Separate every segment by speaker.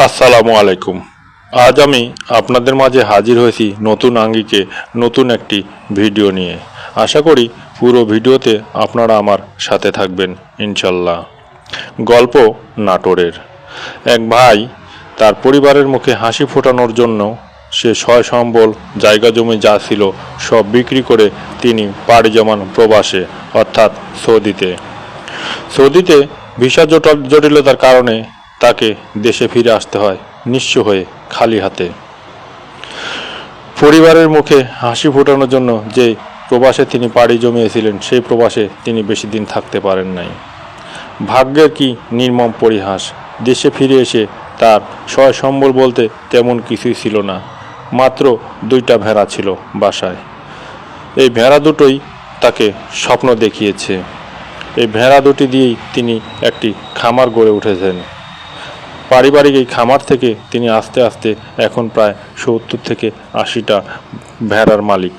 Speaker 1: আসসালামু আলাইকুম। আজ আমি আপনাদের মাঝে হাজির হয়েছি নতুন আঙ্গিকে নতুন একটি ভিডিও নিয়ে। আশা করি পুরো ভিডিওতে আপনারা আমার সাথে থাকবেন ইনশাল্লাহ। গল্প নাটোরের। এক ভাই তার পরিবারের মুখে হাসি ফোটানোর জন্য সে সয় সম্বল জায়গা জমি যা ছিল সব বিক্রি করে তিনি পাড়ি জমান প্রবাসে, অর্থাৎ সৌদিতে ভিসা জটিলতার কারণে তাকে দেশে ফিরে আসতে হয় নিঃস্ব হয়ে, খালি হাতে। পরিবারের মুখে হাসি ফোটানোর জন্য যে প্রবাসে তিনি পাড়ি জমিয়েছিলেন সেই প্রবাসে তিনি বেশি দিন থাকতে পারেন নাই। ভাগ্যের কি নির্মম পরিহাস, দেশে ফিরে এসে তার সয় সম্বল বলতে তেমন কিছুই ছিল না। মাত্র 2টা ভেড়া ছিল বাসায়। এই ভেড়া দুটোই তাকে স্বপ্ন দেখিয়েছে। এই ভেড়া দুটি দিয়েই তিনি একটি খামার গড়ে উঠেছেন। পারিবারিক এই খামার থেকে তিনি আস্তে আস্তে এখন প্রায় 70 থেকে 80টা ভেড়ার মালিক।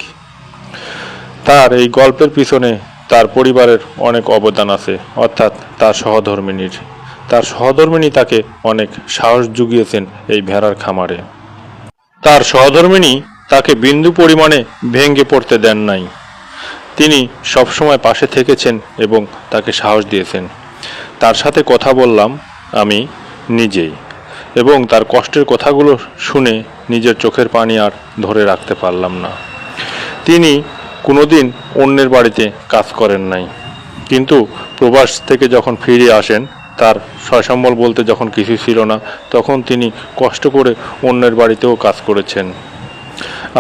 Speaker 1: তার এই গল্পের পিছনে তার পরিবারের অনেক অবদান আছে, অর্থাৎ তার সহধর্মিণী তাকে অনেক সাহস জুগিয়েছেন এই ভেড়ার খামারে। তার সহধর্মিণী তাকে বিন্দু পরিমাণে ভেঙে পড়তে দেন নাই। তিনি সবসময় পাশে থেকেছেন এবং তাকে সাহস দিয়েছেন। তার সাথে কথা বললাম আমি নিজেই, এবং তার কষ্টের কথাগুলো শুনে নিজের চোখের পানি আর ধরে রাখতে পারলাম না। তিনি কোনোদিন অন্যের বাড়িতে কাজ করেন নাই, কিন্তু প্রবাস থেকে যখন ফিরে আসেন তার সয় সম্বল বলতে যখন কিছু ছিল না, তখন তিনি কষ্ট করে অন্যের বাড়িতেও কাজ করেছেন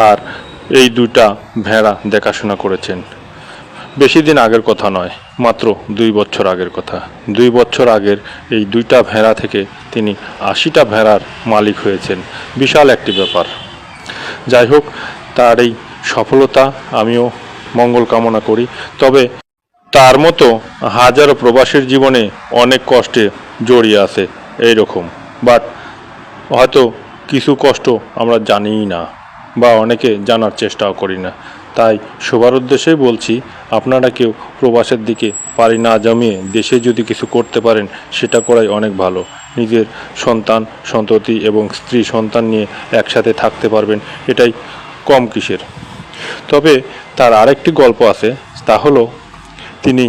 Speaker 1: আর এই 2টা ভেড়া দেখাশোনা করেছেন। বেশি দিন আগের কথা নয়, মাত্র 2 বছর আগের কথা। 2 বছর আগের এই 2টা ভেড়া থেকে তিনি 80টা ভেড়ার মালিক হয়েছেন। বিশাল একটি ব্যাপার। যাই হোক, তার এই সফলতা আমিও মঙ্গল কামনা করি। তবে তার মতো হাজারো প্রবাসীর জীবনে অনেক কষ্টে জড়িয়ে আছে এইরকম, বাট হয়তো কিছু কষ্ট আমরা জানিই না বা অনেকে জানার চেষ্টাও করি না। তাই সবার উদ্দেশ্যেই বলছি, আপনারা কেউ প্রবাসের দিকে পাড়ি না জমিয়ে দেশে যদি কিছু করতে পারেন সেটা করাই অনেক ভালো। নিজের সন্তান সন্ততি এবং স্ত্রী সন্তান নিয়ে একসাথে থাকতে পারবেন, এটাই কম কিসের। তবে তার আরেকটি গল্প আছে, তা হলো তিনি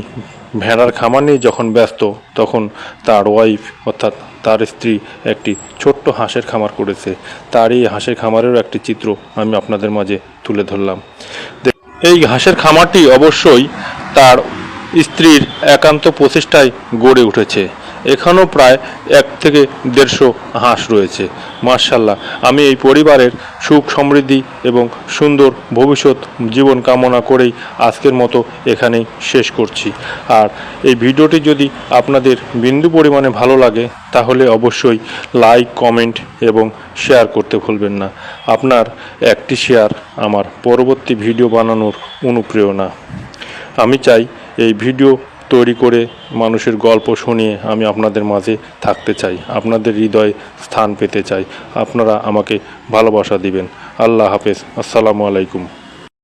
Speaker 1: ভেড়ার খামার নিয়ে যখন ব্যস্ত তখন তার ওয়াইফ অর্থাৎ তার স্ত্রী একটি ছোট্ট হাঁসের খামার করেছে। তার এই হাঁসের খামারেরও একটি চিত্র আমি আপনাদের মাঝে তুলে ধরলাম। এই হাঁসের খামারটি অবশ্যই তার স্ত্রীর একান্ত প্রচেষ্টায় গড়ে উঠেছে। এখানেও প্রায় 1 থেকে 150 হাঁস রয়েছে। মাশাআল্লাহ, আমি এই পরিবারের সুখ সমৃদ্ধি এবং সুন্দর ভবিষ্যৎ জীবন কামনা করেই আজকের মতো এখানেই শেষ করছি। আর এই ভিডিওটি যদি আপনাদের বিন্দু পরিমাণে ভালো লাগে তাহলে অবশ্যই লাইক, কমেন্ট এবং শেয়ার করতে ভুলবেন না। আপনার একটি শেয়ার আমার পরবর্তী ভিডিও বানানোর অনুপ্রেরণা। আমি চাই এই ভিডিও তৈরি করে মানুষের গল্প শুনিয়ে আমি আপনাদের মাঝে থাকতে চাই, আপনাদের হৃদয়ে স্থান পেতে চাই। আপনারা আমাকে ভালোবাসা দিবেন। আল্লাহ হাফেজ। আসসালামু আলাইকুম।